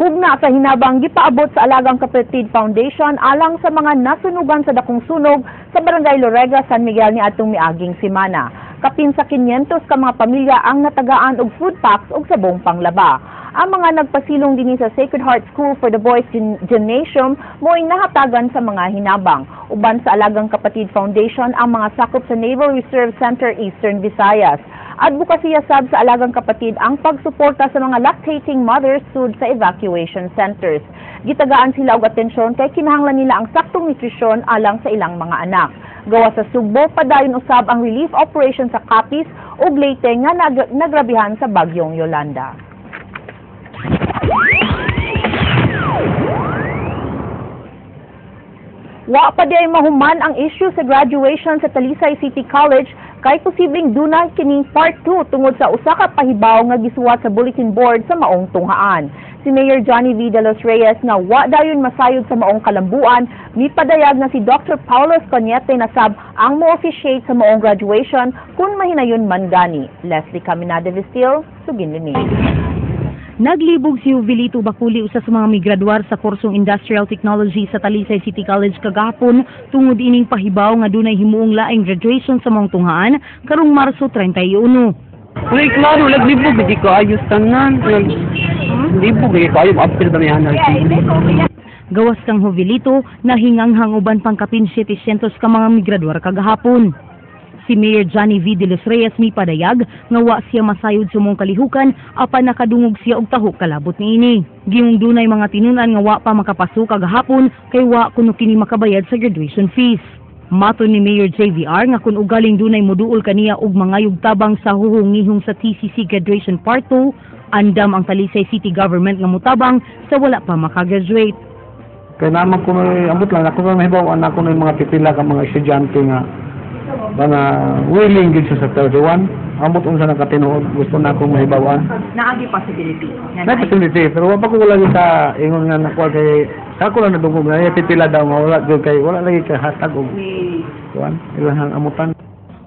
Hugna sa hinabang gipaabot sa Alagang Kapatid Foundation alang sa mga nasunugan sa dakong sunog sa Barangay Lorega, San Miguel niadtong miaging semana. Kapin sa 500 ka mga pamilya ang natagaan og food packs ug sabong panglaba. Ang mga nagpasilong dinhi sa Sacred Heart School for the Boys Gymnasium mo'y nahatagan sa mga hinabang. Uban sa Alagang Kapatid Foundation ang mga sakop sa Naval Reserve Center Eastern Visayas. Advokasya sab sa Alagang Kapatid ang pagsuporta sa mga lactating mothers sud sa evacuation centers. Gitagaan sila og atensyon kay kinahanglan nila ang saktong nutrisyon alang sa ilang mga anak. Gawa sa Sugbo, padayon usab ang relief operation sa Capiz ug Leyte nga nagrabihan sa bagyong Yolanda. Wa pa diay mahuman ang issue sa graduation sa Talisay City College kay posibleng dunay kining part 2 tungod sa usa ka pahibaw nga gisuwat sa bulletin board sa maong tunghaan. Si Mayor Johnny V. De Los Reyes nga wa dayon masayod sa maong kalambuan, mipadayag na si Dr. Paulo Esconiete na sab ang mo-officiate sa maong graduation kung mahinayon man gani. Leslie Caminada Vistil, Suginlini. Naglibog si Jovelito Baculi usa sa mga migraduar sa kursong Industrial Technology sa Talisay City College kagahapon tungod ining pahibaw nga dunay himuong laing graduation sa maong tunghaan karong Marso 31. Uy, klaro, naglibog, hindi ko ayos tanan. Naglibog, hindi ko ayos after damihan. Gawas kang Jovelito, nahinganghang uban pang kapin 700 ka mga migraduar kagahapon. Si Mayor Johnny V. De Los Reyes mi padayag nga wa siya masayod sa mong kalihukan apan nakadungog siya og taho kalabot niini. Gingong dunay mga tinunan nga wa pa makapasok kagahapon kay wa kuno kini makabayad sa graduation fees. Mato ni Mayor JVR nga kun ugaling dunay moduol kaniya og mangayog tabang sa huhungihong sa TCC graduation part 2, andam ang Talisay City Government nga mutabang sa wala pa makagraduate. Kaya naman ko ambot lang ako na mahibaw anak ko ng mga pipila ka mga estudyante nga willing gid sa 31. Ambot unsa nakatinuod gusto na akong mahibawan. Naagi possibility. Na possibility pero wa pa ko wala sa ingon nga nakuha kay ako lang nadungog na pipila daw nga wala gyud kay wala lagi ka hashtag og kuan ilahang amutan.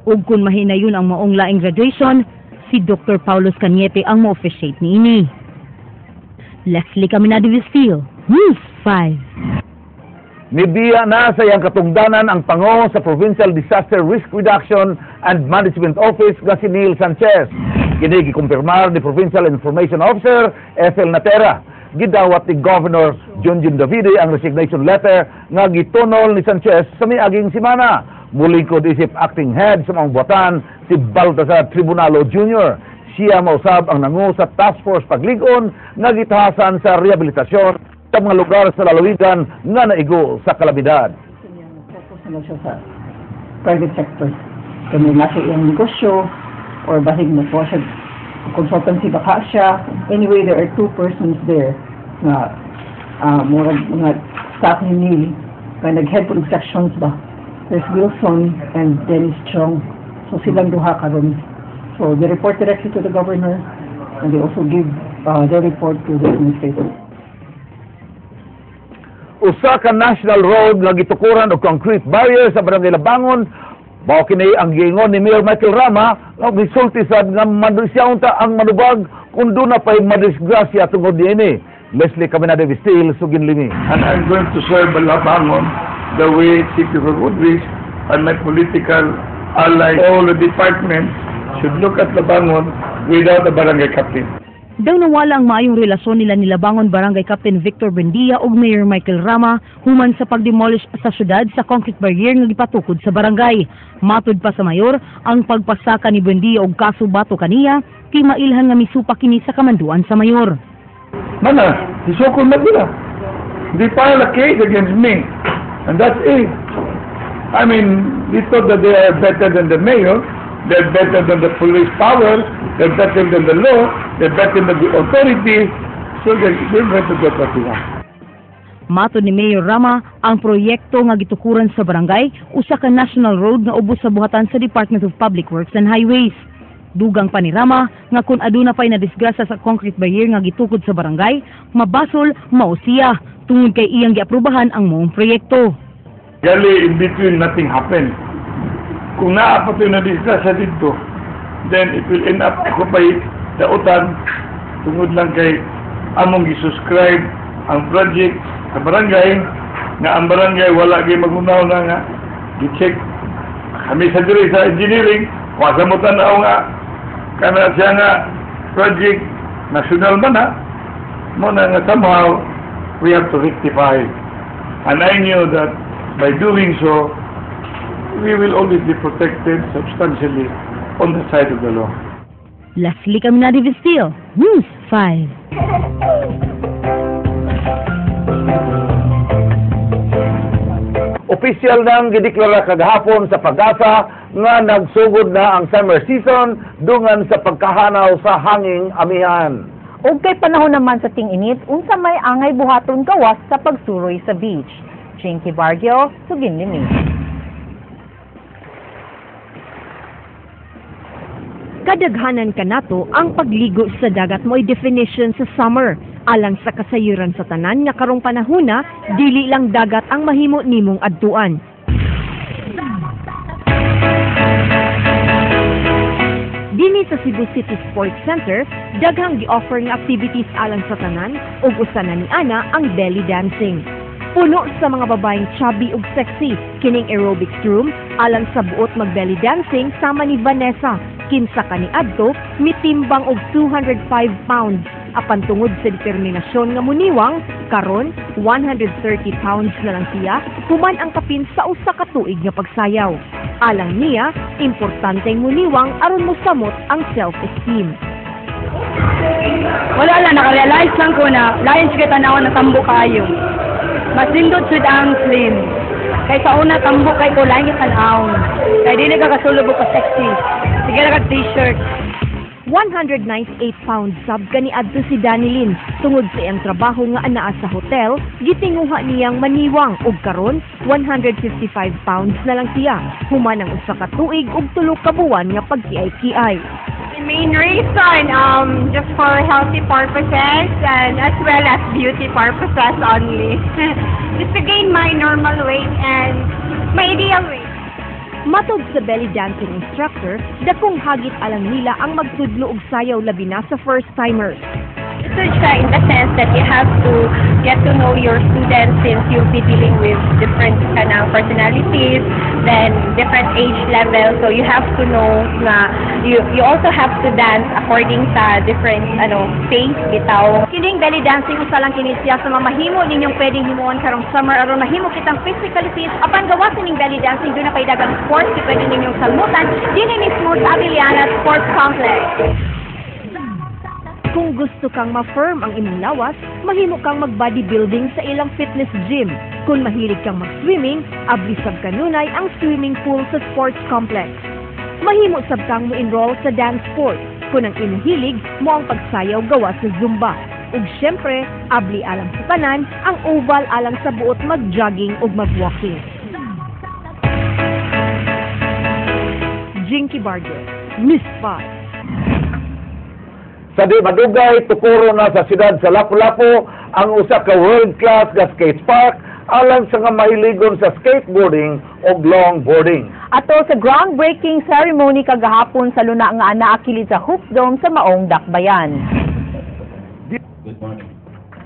Ug kun mahinayon ang maong laing graduation, si Dr. Paulo Esconiete ang mo-officiate niini. Leslie Caminada Vistil, News 5. Nibiya na sa iyang katungdanan ang pango sa Provincial Disaster Risk Reduction and Management Office nga si Neil Sanchez. Kini gikumpirmar ni Provincial Information Officer Ethel Natera. Gidawat ni Governor Junjun Davide ang resignation letter nga gitunol ni Sanchez sa miaging semana. Muling ko isip acting head sa mga buwatan si Baltasar Tribunalo Jr. Siya mausab ang nangu sa Task Force Paglig-on nga gitahasan sa rehabilitasyon sa mga lugar sa lalawigan nga naigo sa kalamidad. Focus na siya sa private sector. Kami nasa iyang negosyo or bahig na po siya consultancy baka siya. Anyway, there are two persons there na mga staff ni Neil na nag-head po ng sections ba. There's Wilson and Dennis Chong. So silang duha karon. So they report directly to the governor and they also give their report to the administrator. Usa ka national road nga gitukuran og concrete barrier sa Barangay Labangon. Mao kini ang giingon ni Mayor Michael Rama nga gisulti sad nga madisyaon ta ang manubag kun duna pay madisgrasya tungod niini. Leslie Caminada Vistil, Suginlini. And I'm going to serve Labangon the way Secretary Woodbridge and my political allies, all the departments should look at Labangon without the barangay captain. Daw nawala ang maayong relasyon nila ni Labangon Barangay Captain Victor Buendia ug Mayor Michael Rama human sa pagdemolish sa syudad sa concrete barrier nga gipatukod sa barangay. Matud pa sa mayor, ang pagpasaka ni Buendia og kaso bato kaniya kay mailhan nga misupa kini sa kamanduan sa mayor. Mana, isukol na nila. They file a case against me. And that's it. I mean, they thought that they are better than the mayor. They're better than the police power, they're better than the law, they're better than the authority, so they're going to get what they want. Mato ni Mayor Rama, ang proyekto nga gitukuran sa barangay, usa ka national road nga ubos sa buhatan sa Department of Public Works and Highways. Dugang pa ni Rama, nga kung aduna pa'y nadisgrasya sa concrete barrier nga gitukod sa barangay, mabasol, mausiya, tungod kay iyang giaprubahan ang moong proyekto. Really, in between, nothing happened. Kung naapato na disgrasya dito, then it will end up occupy the utan tungod lang kay among gi-subscribe ang project sa barangay nga ang barangay wala gyud magunaw na nga gi-check kami sa diri sa engineering wa sa mo tan-aw nga kana siya nga project national man na mo na nga somehow we have to rectify, and I knew that by doing so we will always be protected substantially on the side of the law. Leslie Caminada Vistil, News 5. Opisyal nang gideklara kagahapon sa Pag-asa nga nagsugod na ang summer season dungan sa pagkahanaw sa hanging amihan. Ug kay panahon naman sa ting-init, unsa may angay buhaton gawas sa pagsuroy sa beach. Chinky Bargio, Sugin Limi. Kadaghanan kanato ang pagligo sa dagat mo'y definition sa summer. Alang sa kasayuran sa tanan nga karong panahona, dili lang dagat ang mahimo nimong adtuan. Dini sa Cebu City Sports Center, daghang gi-offer nga activities alang sa tanan ug usa na niana ang belly dancing. Puno sa mga babaeng chubby ug sexy kining aerobics room alang sa buot mag belly dancing sama ni Vanessa. Kinsa kaniadto mitimbang og 205 pounds. Apan tungod sa determinasyon nga muniwang, karon 130 pounds na lang siya, human ang kapin sa usa ka tuig nga pagsayaw. Alang niya, importanteng muniwang aron mosamot ang self-esteem. Wala lang, nakarealize lang ko na lain siya tanaw na tambo kayo. Mas lindot sud ang slim. Kay sa una tambo kay ko lain tanaw. Kay dili ka kasulog ka sexy. Sige ra ka t-shirt. 198 pounds sab kaniadto si Danilyn tungod sa iyang trabaho nga anaa sa hotel, gitinguha niyang maniwang ug karon 155 pounds na lang siya. Human ang usa ka tuig ug tulo ka buwan nga pagkiay-kiay. The main reason, just for healthy purposes and as well as beauty purposes only. Just to gain my normal weight and my ideal weight. Matod sa belly dancing instructor, dakong hagit alang nila ang magtudlo og sayaw labi na sa first-timers. Ito siya in the sense that you have to get to know your students since you'll be dealing with different kind of personalities, then different age levels. So you have to know na you also have to dance according sa different pace bitaw. Kining belly dancing usa lang kini siya sa mamahimo ninyong pwedeng himuon karong summer aron mahimo kitang physically fit. Apan gawas ning belly dancing doon na kay dagang sports di pwede ninyong salmutan dinhi mismo sa Abiliana Sports Complex. Kung gusto kang ma-firm ang imong lawas, mahimo kang mag-bodybuilding sa ilang fitness gym. Kung mahilig kang mag-swimming, abli sab kanunay ang swimming pool sa sports complex. Mahimo sab kang mo-enroll sa dance sport. Kung ang imong hilig mo ang pagsayaw gawa sa Zumba. Ug syempre, abli alang sa tanan ang oval alang sa buot mag-jogging ug mag-walking. Jinky Barger, Miss 5. Sa di madugay, tukuro na sa siyudad sa Lapu-Lapu ang usa ka world-class nga skate park alang sa nga mahiligon sa skateboarding o longboarding. Ato sa groundbreaking ceremony kagahapon sa luna nga anaa kilid sa Hoop Dome sa Maong Dakbayan.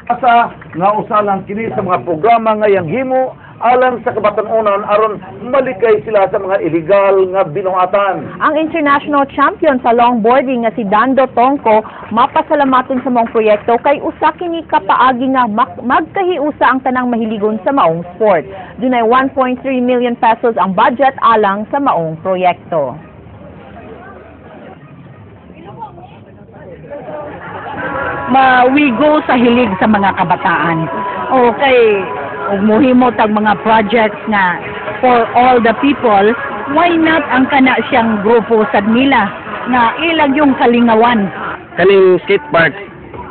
Asa nga usa lang kini sa mga programa nga yang himo alang sa kabatan-onan aron malikay sila sa mga illegal nga binuhatan. Ang international champion sa longboarding nga si Dando Tongko mapasalamaton sa maong proyekto kay usa kini kapaagi nga magkahiusa ang tanang mahiligon sa maong sport. Dunay 1.3 million pesos ang budget alang sa maong proyekto. Mawigo sa hilig sa mga kabataan. Okay, ug mohimo tag mga projects nga for all the people, why not ang kana siyang grupo sad nila nga ilang yung kalingawan. Kaning skate park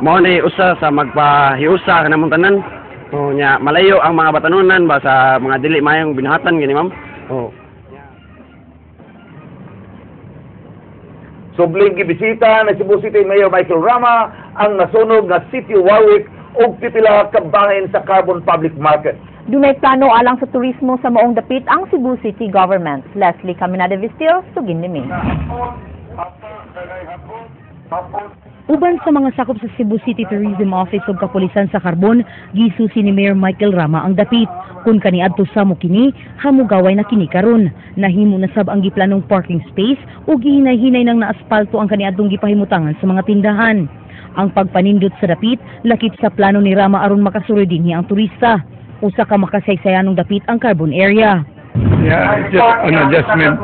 mo ni usa sa magpahiusa kanamong tanan. O nya malayo ang mga batanunan ba sa mga dili mayong binuhatan gani ma'am. Oh. Subling gibisita na Cebu City Mayor Michael Rama ang nasunog nga City Warwick ug pipila ka bahin sa Carbon Public Market. Dunay plano alang sa turismo sa maong dapit ang Cebu City Government. Leslie Caminada Vistil, Sugin Limi. Uban sa mga sakop sa Cebu City Tourism Office ug kapulisan sa Carbon, gisusi ni Mayor Michael Rama ang dapit. Kung kaniadto sa mo kini, hamugaway na kini karon. Nahimo na sab ang giplanong parking space ug gihinay-hinay nang naaspalto ang kaniadtong gipahimutangan sa mga tindahan. Ang pagpanindot sa dapit lakip sa plano ni Rama aron makasuri dinhi ang turista. Usa ka makasaysayanong dapit ang Carbon area. Yeah, it's just an adjustment.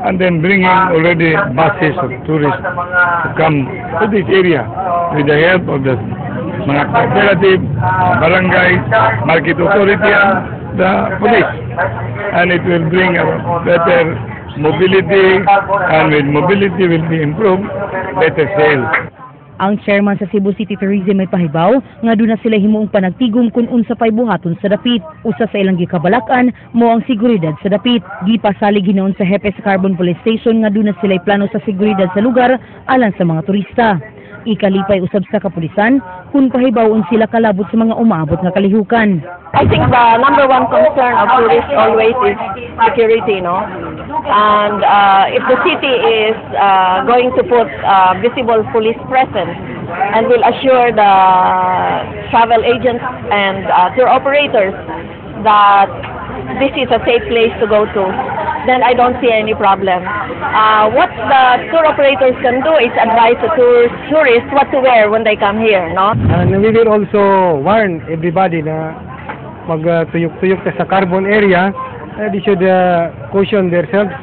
And then bringing already buses of tourists to come to this area with the help of the mga cooperative, barangay, market authority, and the police. And it will bring a better mobility, and with mobility will be improved, better sales. Ang chairman sa Cebu City Tourism ay pahibaw nga doon na sila himuong panagtigom kung unsa pay buhaton sa dapit. Usa sa ilang gikabalakan mo ang seguridad sa dapit. Gipasalig hinoon sa hepe sa Carbon Police Station nga doon na sila plano sa seguridad sa lugar alang sa mga turista. Ikalipay usab sa kapulisan kung pahibawon sila kalabot sa mga umaabot nga kalihukan. I think the number one concern of tourists always is security, no? And if the city is going to put visible police presence and will assure the travel agents and tour operators that this is a safe place to go to, then I don't see any problem. What the tour operators can do is advise the tourists what to wear when they come here, no? And we will also warn everybody na magtuyok-tuyok sa Carbon area, they should caution themselves,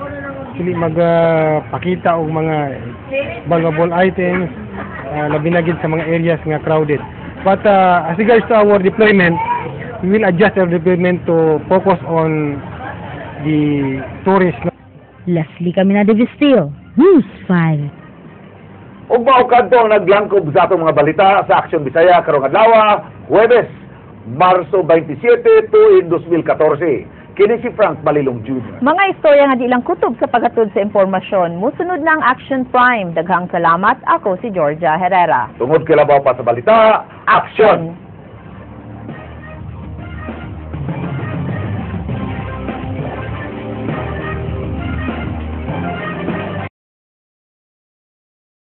hindi magpakita og mga valuable items, labi na gid sa mga areas nga crowded. But as regards to our deployment, we will adjust our deployment to focus on the tourists. Leslie Camina de Vistil, News 5. Ug mao kadto ang naglangkob sa atong mga balita sa Aksyon Bisaya karong adlaw, Huwebes, Marso 27, tuig 2014. Kini si Frank Balilong Jr. Mga istorya nga di lang kutob sa paghatod sa impormasyon. Musunod na ang Action Prime. Daghang salamat. Ako si Georgia Herrera. Tungod kilabaw pa sa balita, Aksyon!